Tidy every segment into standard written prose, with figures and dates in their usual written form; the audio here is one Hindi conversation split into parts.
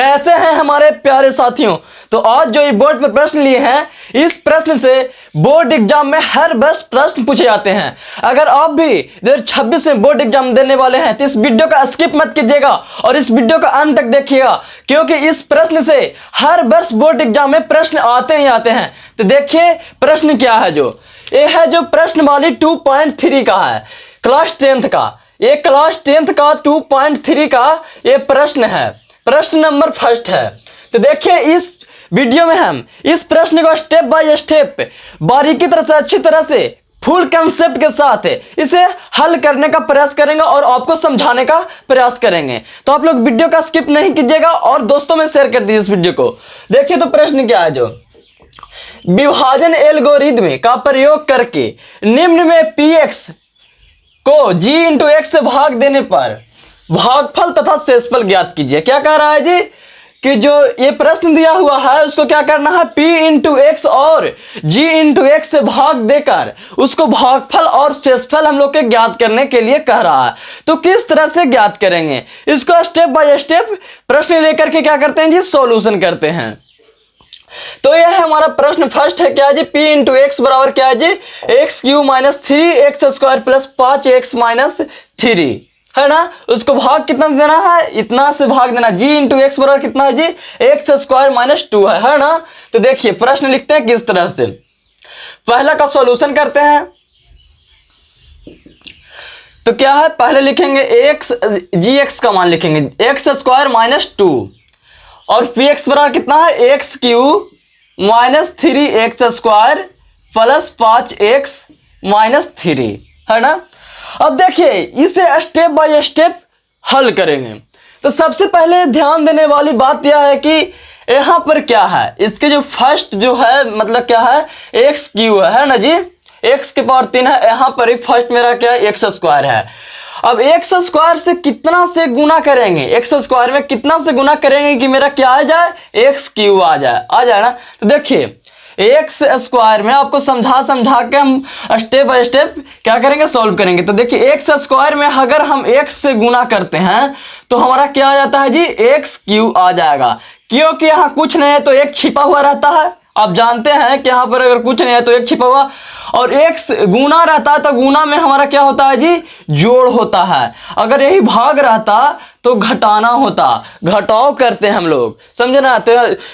कैसे हैं हमारे प्यारे साथियों। तो आज जो ये बोर्ड पर प्रश्न लिए हैं, इस प्रश्न से बोर्ड एग्जाम में हर वर्ष प्रश्न पूछे जाते हैं। अगर आप भी 2026 में बोर्ड एग्जाम देने वाले हैं तो इस वीडियो का स्किप मत कीजिएगा और इस वीडियो का अंत तक देखिएगा, क्योंकि इस प्रश्न से हर वर्ष बोर्ड एग्जाम में प्रश्न आते ही आते हैं। तो देखिए प्रश्न क्या है। जो ये है जो प्रश्न वाली 2.3 का है, क्लास 10th का। ये क्लास 10th का 2.3 का ये प्रश्न है, प्रश्न नंबर फर्स्ट है। तो देखिए इस वीडियो में हम इस प्रश्न को स्टेप बाय स्टेप बारीकी तरह से अच्छी तरह से फुल कंसेप्ट के साथ इसे हल करने का प्रयास करेंगे और आपको समझाने का प्रयास करेंगे। तो आप लोग वीडियो का स्किप नहीं कीजिएगा और दोस्तों में शेयर कर दीजिए इस वीडियो को। देखिए तो प्रश्न क्या है। जो विभाजन एल्गोरिथ्म का प्रयोग करके निम्न में px को g इंटू एक्स से भाग देने पर भागफल तथा शेषफल ज्ञात कीजिए। क्या कह रहा है जी कि जो ये प्रश्न दिया हुआ है उसको क्या करना है, p इंटू एक्स और g इंटू एक्स से भाग देकर उसको भागफल और शेषफल हम लोग के ज्ञात करने के लिए कह रहा है। तो किस तरह से ज्ञात करेंगे इसको स्टेप बाय स्टेप प्रश्न लेकर के क्या करते हैं जी, सॉल्यूशन करते हैं। तो यह है हमारा प्रश्न फर्स्ट है। क्या है जी, p इंटू एक्स बराबर क्या है जी, X cube minus 3x square plus 5x minus 3 है ना। उसको भाग कितना देना है, इतना से भाग देना। g इंटू एक्स बराबर कितना है जी, एक्स स्क्वायर माइनस 2 है ना। तो देखिए प्रश्न लिखते हैं किस तरह से, पहला का सॉल्यूशन करते हैं। तो क्या है, पहले लिखेंगे एक्स जी एक्स का मान लिखेंगे एक्स स्क्वायर माइनस 2 और पी एक्स बराबर कितना है, x cube minus 3x square plus 5x minus 3 है ना। अब देखिए इसे स्टेप बाय स्टेप हल करेंगे। तो सबसे पहले ध्यान देने वाली बात यह है कि यहाँ पर क्या है, इसके जो फर्स्ट जो है मतलब क्या है, एक्स क्यू है ना जी, एक्स के पावर 3 है। यहाँ पर फर्स्ट मेरा क्या है, एक्स स्क्वायर है। अब एक्स स्क्वायर से कितना से गुना करेंगे, एक्स स्क्वायर में कितना से गुना करेंगे कि मेरा क्या आ जाए, एक्स क्यू आ जाए ना। तो देखिए एक्स स्क्वायर में आपको समझा के हम स्टेप बाय स्टेप क्या करेंगे, सॉल्व करेंगे। तो देखिए एक्स स्क्वायर में अगर हम एक्स से गुना करते हैं तो हमारा क्या आ जाता है जी, एक्स क्यू आ जाएगा। क्योंकि यहाँ कुछ नहीं है तो एक छिपा हुआ रहता है। आप जानते हैं कि यहाँ पर अगर कुछ नहीं है तो एक छिपा हुआ, और एक्स गुना रहता है तो गुना में हमारा क्या होता है जी, जोड़ होता है। अगर यही भाग रहता तो घटाना होता, घटाव करते हैं हम लोग, समझे ना। तो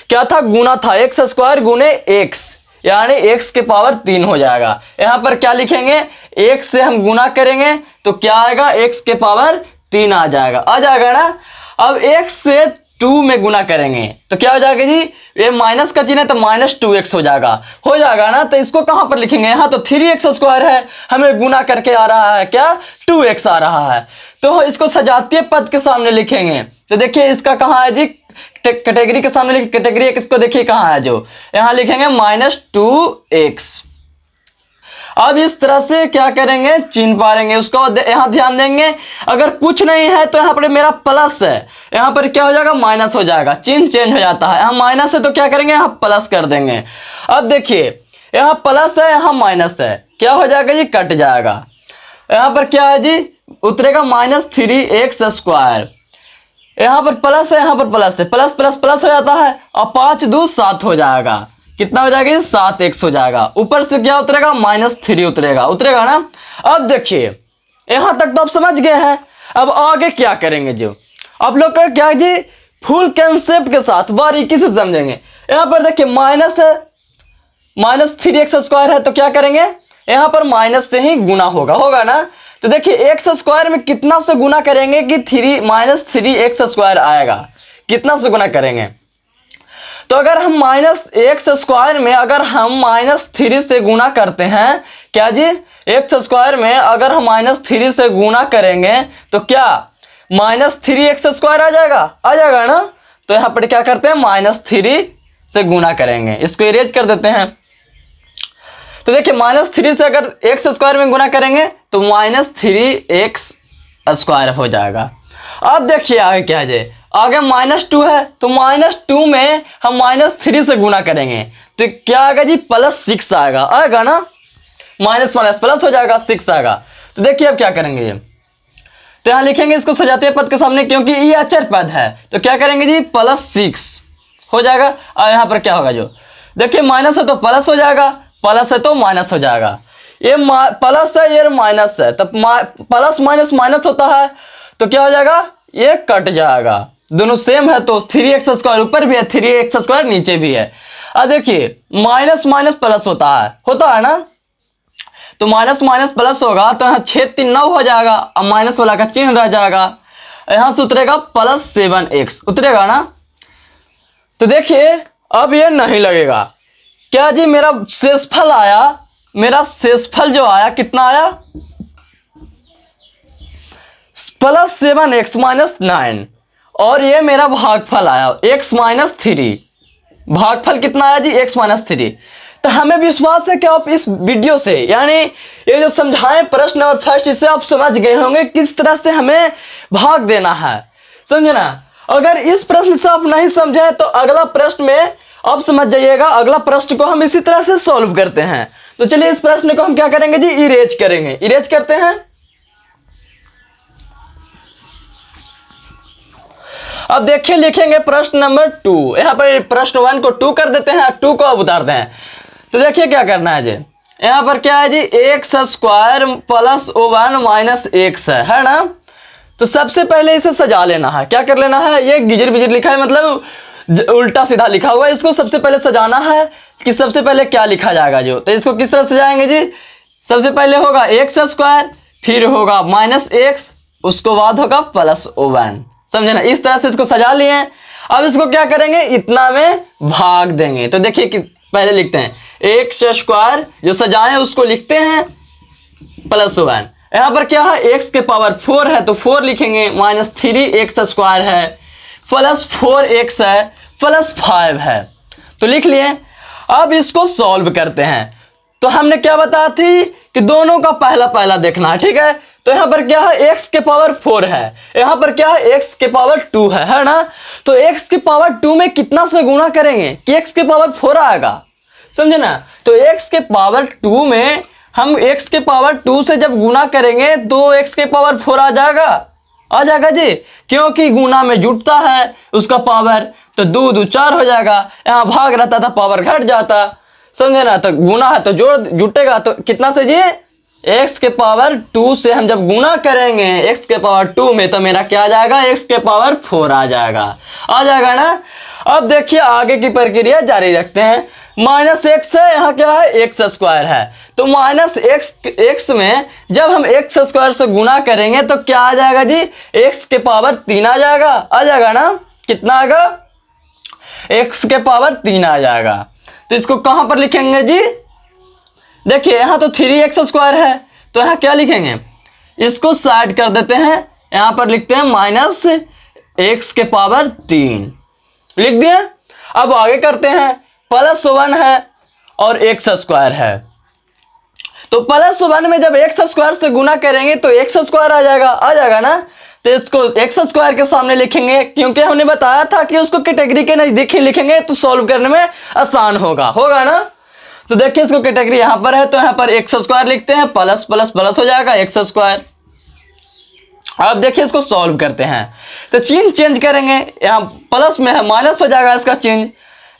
क्या था, गुना था, एक्स स्क्वायर गुने एक्स यानी एक्स के पावर 3 हो जाएगा। यहाँ पर क्या लिखेंगे, एक्स से हम गुना करेंगे तो क्या आएगा, एक्स के पावर 3 आ जाएगा ना। अब एक्स से 2 में गुना करेंगे तो क्या हो जाएगा जी, ये माइनस का चिन्ह है तो माइनस 2x हो जाएगा ना। तो इसको कहां पर लिखेंगे, यहाँ तो 3x स्क्वायर है, हमें गुना करके आ रहा है क्या, 2x आ रहा है। तो इसको सजातीय पद के सामने लिखेंगे। तो देखिए इसका कहाँ है जी, कैटेगरी के सामने लिखे, कैटेगरी इसको देखिए कहाँ है, जो यहाँ लिखेंगे माइनस 2x। अब इस तरह से क्या करेंगे, चिन्ह पारेंगे उसको, यहाँ ध्यान देंगे। अगर कुछ नहीं है तो यहाँ पर मेरा प्लस है, यहाँ पर क्या हो जाएगा, माइनस हो जाएगा, चिन्ह चेंज हो जाता है। यहाँ माइनस है तो क्या करेंगे, यहाँ प्लस कर देंगे। अब देखिए यहाँ प्लस है यहाँ माइनस है, क्या हो जाएगा जी, कट जाएगा। यहाँ पर क्या है जी, उतरेगा माइनस 3x स्क्वायर। यहाँ पर प्लस है यहाँ पर प्लस है, प्लस प्लस प्लस हो जाता है और 5 2 7 हो जाएगा। कितना हो जाएगा, 7x हो जाएगा। ऊपर से क्या उतरेगा, माइनस 3 उतरेगा ना। अब देखिए यहां तक तो आप समझ गए हैं। अब आगे क्या करेंगे, जो आप लोग का क्या जी, फुल कंसेप्ट के साथ बारीकी से समझेंगे। यहां पर देखिए माइनस है, माइनस 3x स्क्वायर है तो क्या करेंगे, यहां पर माइनस से ही गुना होगा ना। तो देखिए एक्स स्क्वायर में कितना से गुना करेंगे कि माइनस 3x स्क्वायर आएगा, कितना से गुना करेंगे। तो अगर हम माइनस एक्स स्क्वायर में अगर हम माइनस 3 से गुना करते हैं, क्या जी, एक्स स्क्वायर में अगर हम माइनस 3 से गुना करेंगे तो क्या माइनस 3x स्क्वायर आ जाएगा ना। तो यहाँ पर क्या करते हैं, माइनस 3 से गुना करेंगे, इसको इरेज कर देते हैं। तो देखिए माइनस 3 से अगर एक्स स्क्वायर में गुना करेंगे तो माइनस 3x स्क्वायर हो जाएगा। अब देखिए आगे क्या है, आगे माइनस 2 है तो माइनस 2 में हम माइनस 3 से गुना करेंगे तो क्या आएगा जी, प्लस 6 आएगा ना। माइनस माइनस प्लस हो जाएगा, 6 आएगा। तो देखिए अब क्या करेंगे, तो यहाँ लिखेंगे इसको सजातीय पद के सामने, क्योंकि ये अचर पद है तो क्या करेंगे जी, +6 हो जाएगा। और यहाँ पर क्या होगा, जो देखिए माइनस है तो प्लस हो जाएगा, प्लस है तो माइनस हो जाएगा। ये प्लस है, ये माइनस है, तब प्लस माइनस माइनस होता है तो क्या हो जाएगा, ये कट जाएगा। दोनों सेम है तो 3x² ऊपर भी है, 3x² नीचे भी है। अब देखिए माइनस माइनस प्लस होता है ना, तो माइनस माइनस प्लस होगा तो यहाँ 6 3 9 हो जाएगा, अब माइनस वाला का चिन्ह रह जाएगा, यहाँ से उतरेगा +7x उतरेगा ना। तो देखिए अब ये नहीं लगेगा, क्या जी मेरा शेषफल आया, मेरा शेषफल जो आया कितना आया, +7x - 9, और ये मेरा भागफल आया x - 3, भागफल कितना आया जी, x - 3। तो हमें विश्वास है कि आप इस वीडियो से, यानी ये जो समझाएं प्रश्न और फर्स्ट, इससे आप समझ गए होंगे किस तरह से हमें भाग देना है, समझे ना। अगर इस प्रश्न से आप नहीं समझे तो अगला प्रश्न में आप समझ जाइएगा। अगला प्रश्न को हम इसी तरह से सॉल्व करते हैं। तो चलिए इस प्रश्न को हम क्या करेंगे जी, इरेज करेंगे। इरेज करते हैं। अब देखिए लिखेंगे प्रश्न नंबर 2, यहाँ पर प्रश्न 1 को 2 कर देते हैं, 2 को अब उतारते हैं। तो देखिए क्या करना है जी, यहाँ पर क्या है जी, x² + O1 - x है ना। तो सबसे पहले इसे सजा लेना है, क्या कर लेना है, ये गिजर बिजर लिखा है मतलब उल्टा सीधा लिखा हुआ है, इसको सबसे पहले सजाना है कि सबसे पहले क्या लिखा जाएगा जो। तो इसको किस तरह सजाएंगे जी, सबसे पहले होगा x², फिर होगा -x, उसको बाद होगा +O1, समझे ना। इस तरह से इसको सजा लिए। अब इसको क्या करेंगे, इतना में भाग देंगे। तो देखिए कि पहले लिखते हैं x² जो सजाएं उसको लिखते हैं +1। यहाँ पर क्या है, x के पावर 4 है तो 4 लिखेंगे, -3x² है, +4x है, +5 है, तो लिख लिए। अब इसको सॉल्व करते हैं। तो हमने क्या बताया थी कि दोनों का पहला पहला देखना है, ठीक है। तो यहाँ पर क्या है, x के पावर 4 है, यहाँ पर क्या है, x के पावर 2 है ना। तो x के पावर 2 में कितना से गुणा करेंगे कि x के पावर 4 आएगा, समझे ना। तो x के पावर 2 में हम x के पावर 2 से जब गुणा करेंगे तो x के पावर 4 आ जाएगा जी, क्योंकि गुणा में जुटता है उसका पावर, तो 2 2 4 हो जाएगा। यहाँ भाग रहता था पावर घट जाता, समझे ना। तो गुणा है तो जोड़ जुटेगा, तो कितना से जी, x के पावर 2 से हम जब गुणा करेंगे x के पावर 2 में तो मेरा क्या आ जाएगा, x के पावर 4 आ जाएगा ना। अब देखिए आगे की प्रक्रिया जारी रखते हैं। -x है, यहाँ क्या है, x² है, तो -x में जब हम x² से गुणा करेंगे तो क्या आ जाएगा जी, x के पावर 3 आ जाएगा ना। कितना आएगा, x के पावर 3 आ जाएगा। तो इसको कहां पर लिखेंगे जी, देखिए यहाँ तो 3x² है तो यहाँ क्या लिखेंगे, इसको साइड कर देते हैं, यहाँ पर लिखते हैं -x के पावर 3 लिख दिए। अब आगे करते हैं, +1 है और x² है, तो +1 में जब x² से गुणा करेंगे तो x² आ जाएगा ना। तो इसको x² के सामने लिखेंगे, क्योंकि हमने बताया था कि उसको कैटेगरी के नजदीक ही लिखेंगे तो सॉल्व करने में आसान होगा ना। तो देखिए इसको कैटेगरी यहाँ पर है तो यहाँ पर x² लिखते हैं, प्लस प्लस प्लस हो जाएगा x²। अब देखिए इसको सॉल्व करते हैं, तो चिन्ह चेंज करेंगे, यहाँ प्लस में है माइनस हो जाएगा इसका चिन्ह,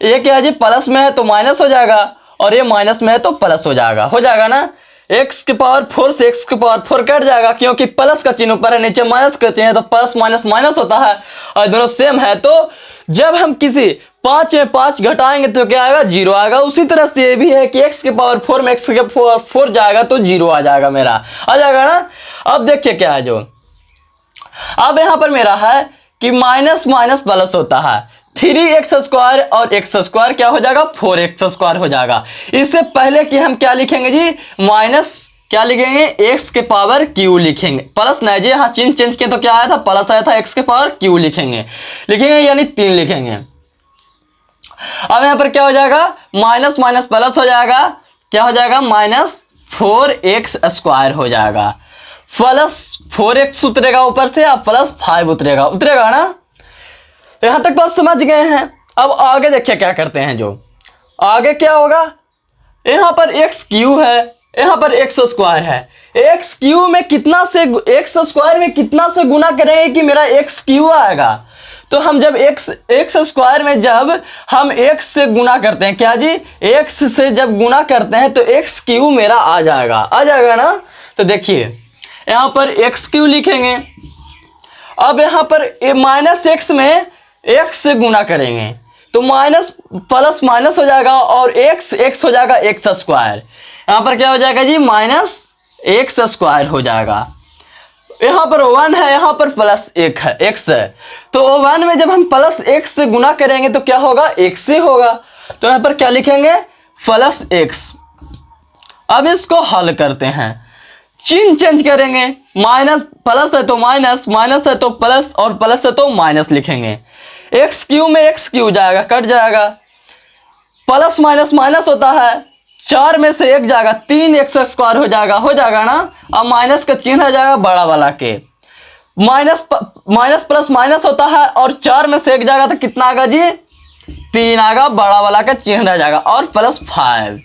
ये क्या है जी, प्लस में है तो माइनस हो जाएगा, और ये माइनस में है तो प्लस हो जाएगा ना। x के पावर 4 से x के पावर 4 कट जाएगा, क्योंकि प्लस का चिन्ह ऊपर है, नीचे माइनस का चिन्ह है, तो प्लस माइनस माइनस होता है, और दोनों सेम है। तो जब हम किसी 5 में 5 घटाएंगे तो क्या आएगा, 0 आएगा। उसी तरह से ये भी है कि x के पावर 4 में x के पावर 4 जाएगा तो 0 आ जाएगा, मेरा आ जाएगा ना। अब देखिए क्या है, जो अब यहाँ पर मेरा है कि माइनस माइनस प्लस होता है, 3x² और x² क्या हो जाएगा, 4x² हो जाएगा। इससे पहले कि हम क्या लिखेंगे जी, माइनस क्या लिखेंगे, x के पावर q लिखेंगे, प्लस नहीं जी, यहाँ चिन्ह चेंज किया तो क्या आया था, प्लस आया था, x के पावर q लिखेंगे यानी 3 लिखेंगे। अब यहाँ पर क्या हो जाएगा, माइनस माइनस प्लस हो जाएगा, क्या हो जाएगा, -4x² हो जाएगा, प्लस 4x उतरेगा ऊपर से, अब +5 उतरेगा ना। यहां तक बात समझ गए हैं। अब आगे देखिए क्या करते हैं, जो आगे क्या होगा, यहां पर x³ है, यहाँ पर एक्स स्क्वायर है, एक्स क्यू में कितना से, एक्स स्क्वायर में कितना से गुना करेंगे कि मेरा एक्स क्यू आएगा। तो हम जब एक्स स्क्वायर में जब हम एक्स से गुना करते हैं, क्या जी, एक्स से जब गुना करते हैं तो एक्स क्यू मेरा आ जाएगा ना। तो देखिए यहाँ पर एक्स क्यू लिखेंगे। अब यहाँ पर माइनस एक्स में एक्स से गुना करेंगे तो माइनस प्लस माइनस हो जाएगा और एक्स हो जाएगा एक्स स्क्वायर। यहाँ पर क्या हो जाएगा जी, माइनस एक्स स्क्वायर हो जाएगा। यहाँ पर 1 है, यहाँ पर प्लस एक है, एक्स है, तो 1 में जब हम प्लस एक्स से गुना करेंगे तो क्या होगा, एक्स ही होगा। तो यहाँ पर क्या लिखेंगे, प्लस एक्स। अब इसको हल करते हैं, चिन्ह चेंज करेंगे, माइनस प्लस है तो माइनस, माइनस है तो प्लस और प्लस है तो माइनस लिखेंगे। एक्स क्यू में एक्स क्यू जाएगा, कट जाएगा, प्लस माइनस माइनस होता है, 4 में से 1 जाएगा, 3 एक्स स्क्वायर हो जाएगा ना। अब माइनस का चिन्ह आ जाएगा बड़ा वाला के, माइनस प्लस माइनस होता है और 4 में से 1 जाएगा तो कितना आएगा जी, 3 आएगा, बड़ा वाला का चिन्ह आ जाएगा और प्लस 5।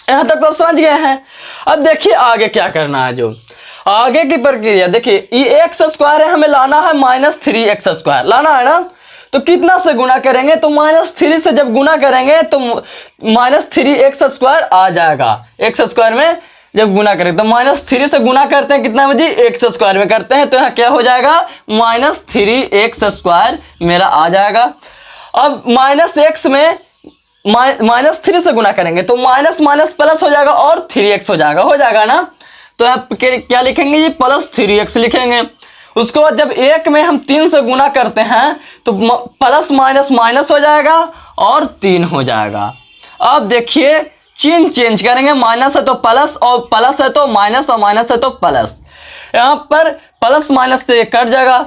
यहां तक तो समझ गए हैं। अब देखिए आगे क्या करना है, जो आगे की प्रक्रिया देखिए, ये एक्स स्क्वायर है, हमें लाना है -3x स्क्वायर, लाना है ना। तो कितना से गुना करेंगे, तो -3 से जब गुना करेंगे तो -3x स्क्वायर आ जाएगा। एक्स स्क्वायर में जब गुना करेंगे तो -3 से गुना करते हैं कितना में जी, एक्स स्क्वायर में करते हैं, तो यहाँ क्या हो जाएगा, -3x स्क्वायर मेरा आ जाएगा। अब -x में -3 से गुना करेंगे तो माइनस माइनस प्लस हो जाएगा और 3x हो जाएगा ना। तो यहाँ क्या लिखेंगे जी, +3x लिखेंगे। उसके बाद जब 1 में हम 3 से गुना करते हैं तो प्लस माइनस माइनस हो जाएगा और 3 हो जाएगा। अब देखिए चिन्ह चेंज करेंगे, माइनस है तो प्लस और प्लस है तो माइनस और माइनस है तो प्लस। यहाँ पर प्लस माइनस से कट जाएगा,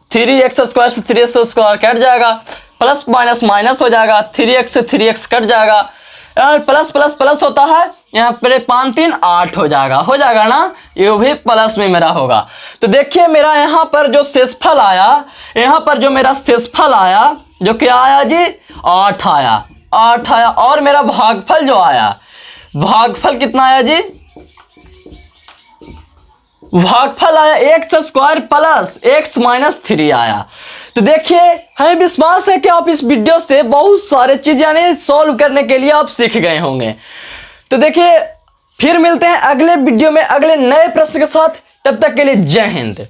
3x स्क्वायर से 3x स्क्वायर कट जाएगा, प्लस माइनस माइनस हो जाएगा, 3x से 3x कट जाएगा, यहाँ प्लस प्लस प्लस होता है, यहाँ पर 5 3 8 हो जाएगा ना, ये भी प्लस में मेरा होगा। तो देखिए मेरा यहाँ पर जो शेषफल आया, यहाँ पर जो मेरा शेषफल आया जो क्या आया जी, 8 आया और मेरा भागफल जो आया, भागफल कितना आया जी, भागफल आया x square plus x minus 3 आया। तो देखिए हमें विश्वास है कि आप इस वीडियो से बहुत सारे चीज यानी सॉल्व करने के लिए आप सीख गए होंगे। तो देखिए फिर मिलते हैं अगले वीडियो में अगले नए प्रश्न के साथ, तब तक के लिए जय हिंद।